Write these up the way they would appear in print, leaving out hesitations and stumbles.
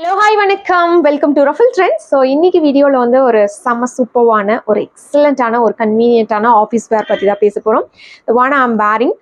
Hello hi வணக்கம், welcome to raffle trends. So இன்னைக்கு வீடியோவில் வந்து ஒரு செம்ம சூப்பர்வான ஒரு எக்ஸலண்ட்டான ஒரு கன்வீனியன்ட்டான ஆஃபீஸ் வேர் பற்றி தான் பேச போகிறோம். த ஒன் ஐ ஆம் பேரிங்.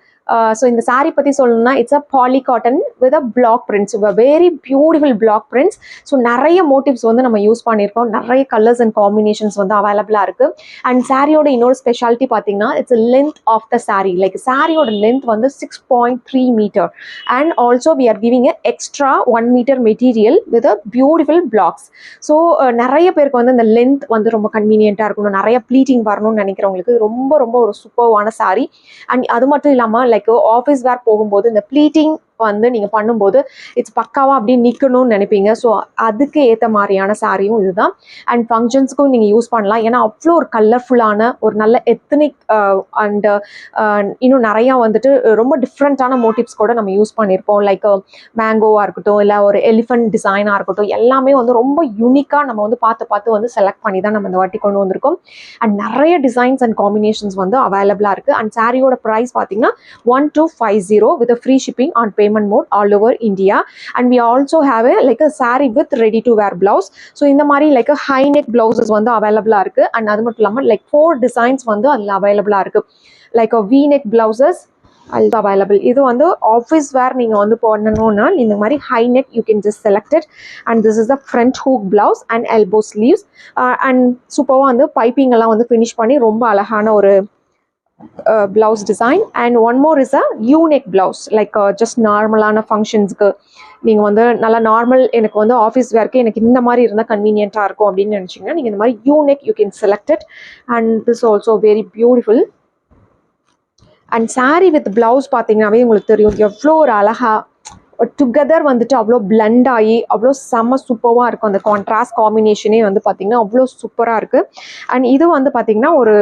ஸோ இந்த சாரீ பற்றி சொல்லணும்னா it's a poly cotton with a block prints, very beautiful block prints. So நிறைய மோட்டிவ்ஸ் வந்து நம்ம யூஸ் பண்ணியிருக்கோம், நிறைய கலர்ஸ் அண்ட் காம்பினேஷன்ஸ் வந்து அவைலபிளாக இருக்குது. அண்ட் சாரியோட இன்னொரு ஸ்பெஷாலிட்டி பார்த்தீங்கன்னா it's length of the sari, like சாரியோட லென்த் வந்து 6.3 metre. And also we are giving a extra 1 metre material with a beautiful blocks. So நிறைய பேருக்கு வந்து இந்த லென்த் வந்து ரொம்ப கன்வீனியண்ட்டாக இருக்கணும், நிறைய ப்ளீட்டிங் வரணும்னு நினைக்கிறவங்களுக்கு ரொம்ப ரொம்ப ஒரு சூப்பர்வான சாரீ. அண்ட் அது மட்டும் இல்லாமல் லைக் ஆஃபீஸ் வேர் போகும்போது இந்த ப்ளீட்டிங் வந்து நீங்கள் பண்ணும்போது இட்ஸ் பக்காவாக அப்படியே நிற்கணும்னு நினைப்பீங்க. ஸோ அதுக்கு ஏற்ற மாதிரியான சாரியும் இதுதான். அண்ட் ஃபங்க்ஷன்ஸுக்கும் நீங்கள் யூஸ் பண்ணலாம், ஏன்னா அவ்வளோ ஒரு கலர்ஃபுல்லான ஒரு நல்ல எத்தனிக் அண்ட் இன்னும் நிறையா வந்துட்டு ரொம்ப டிஃப்ரெண்ட்டான மோட்டிவ்ஸ் கூட நம்ம யூஸ் பண்ணியிருப்போம். லைக் மேங்கோவாக இருக்கட்டும், இல்லை ஒரு எலிஃபென்ட் டிசைனாக இருக்கட்டும், எல்லாமே வந்து ரொம்ப யூனிக்காக நம்ம வந்து பார்த்து வந்து செலக்ட் பண்ணி தான் நம்ம இந்த வாட்டி கொண்டு வந்திருக்கோம். அண்ட் நிறைய டிசைன்ஸ் அண்ட் காம்பினேஷன்ஸ் வந்து அவைலபிளாக இருக்குது. அண்ட் சாரியோட ப்ரைஸ் பார்த்தீங்கன்னா 1250 with a free shipping on payment mode all over India. And we also have a saree with ready to wear blouse. So இந்த மாதிரி like a high neck blouses வந்து available இருக்கு. and அது மட்டும் இல்லாம like 4 designs வந்து அதுல available இருக்கு, like a v neck blouses also available. இது வந்து ஆஃபீஸ் வேர் நீங்க வந்து போடணும்னா இந்த மாதிரி high neck you can just select it. and this is the front hook blouse and elbow sleeves. and சூப்பராக வந்து பைப்பிங் எல்லாம் வந்து ஃபினிஷ் பண்ணி ரொம்ப அழகான ஒரு blouse design. and one more is a u-neck blouse, like just நார்மலான ஃபங்க்ஷன்ஸ்க்கு நீங்கள் வந்து நல்லா நார்மல் எனக்கு வந்து ஆஃபீஸ் வேர்க்கு எனக்கு இந்த மாதிரி இருந்தால் கன்வீனியண்ட்டாக இருக்கும் அப்படின்னு நினச்சிங்கன்னா நீங்கள் இந்த மாதிரி u-neck you can select it. and this also very beautiful. and saree with blouse பார்த்தீங்கன்னாவே உங்களுக்கு தெரியும் எவ்வளோ ஒரு அழகா டுகெதர் வந்துட்டு அவ்வளோ பிளண்ட் ஆகி அவ்வளோ செம்ம சூப்பராக இருக்கும். அந்த கான்ட்ராஸ்ட் காம்பினேஷனே வந்து பார்த்திங்கன்னா அவ்வளோ சூப்பராக இருக்குது. அண்ட் இது வந்து பார்த்திங்கன்னா ஒரு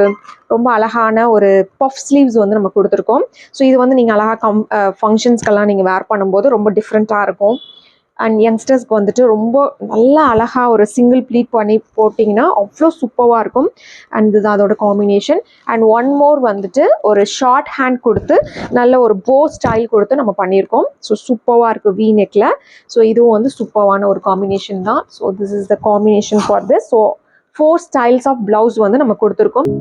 ரொம்ப அழகான ஒரு பஃப் ஸ்லீவ்ஸ் வந்து நம்ம கொடுத்துருக்கோம். ஸோ இது வந்து நீங்கள் அழகாக ஃபங்க்ஷன்ஸ்க்கெல்லாம் நீங்கள் வேர் பண்ணும்போது ரொம்ப டிஃப்ரெண்ட்டாக இருக்கும். அண்ட் யங்ஸ்டர்ஸ்க்கு வந்துட்டு ரொம்ப நல்லா அழகாக ஒரு சிங்கிள் ப்ளீட் பண்ணி போட்டிங்கன்னா அவ்வளோ சூப்பராக இருக்கும். அண்ட் இதுதான் அதோட காம்பினேஷன். அண்ட் ஒன் மோர் வந்துட்டு ஒரு ஷார்ட் ஹேண்ட் கொடுத்து நல்ல ஒரு போ ஸ்டைல் கொடுத்து நம்ம பண்ணியிருக்கோம். ஸோ சூப்பராக இருக்குது வி நெக்கில். ஸோ இதுவும் வந்து சூப்பரான ஒரு காம்பினேஷன் தான். So this is the combination for this. So 4 styles of blouse வந்து நம்ம கொடுத்துருக்கோம்.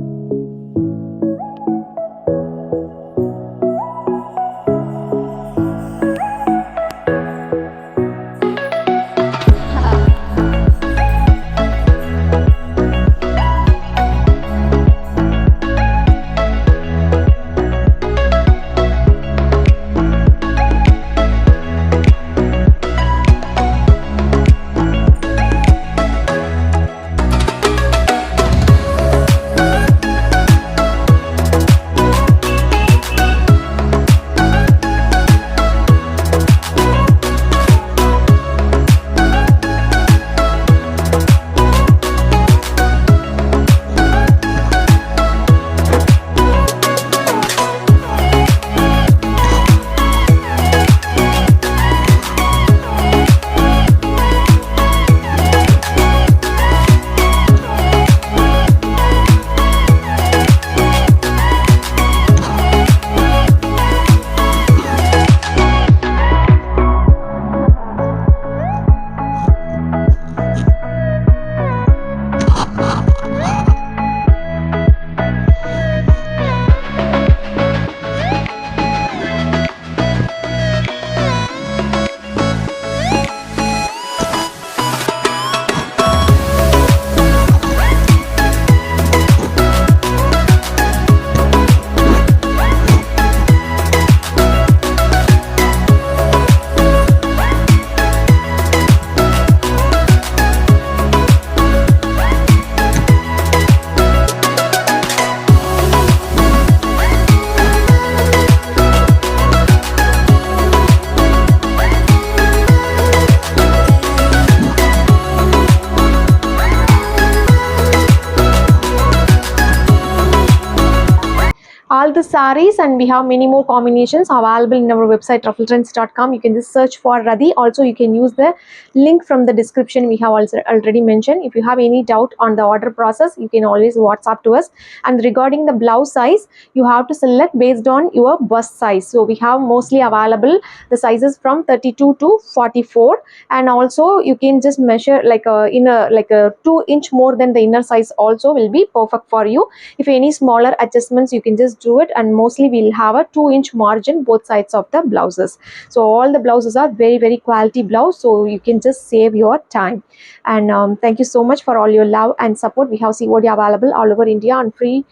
the sarees, and we have many more combinations available in our website ruffletrends.com. You can just search for Radhi. Also, you can use the link from the description we have also already mentioned. If you have any doubt on the order process, you can always WhatsApp to us. And regarding the blouse size, you have to select based on your bust size. So we have mostly available the sizes from 32 to 44, and also you can just measure like a inner, like a 2-inch more than the inner size also will be perfect for you. If any smaller adjustments, you can just do it, and mostly we'll have a 2-inch margin both sides of the blouses. So all the blouses are very quality blouse, so you can just save your time. And thank you so much for all your love and support. We have COD available all over India on free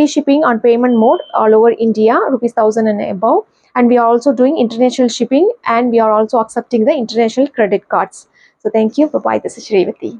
shipping on payment mode all over India, ₹1,000 and above. And we are also doing international shipping, and we are also accepting the international credit cards. So thank you. Bye bye. This is Shrevati.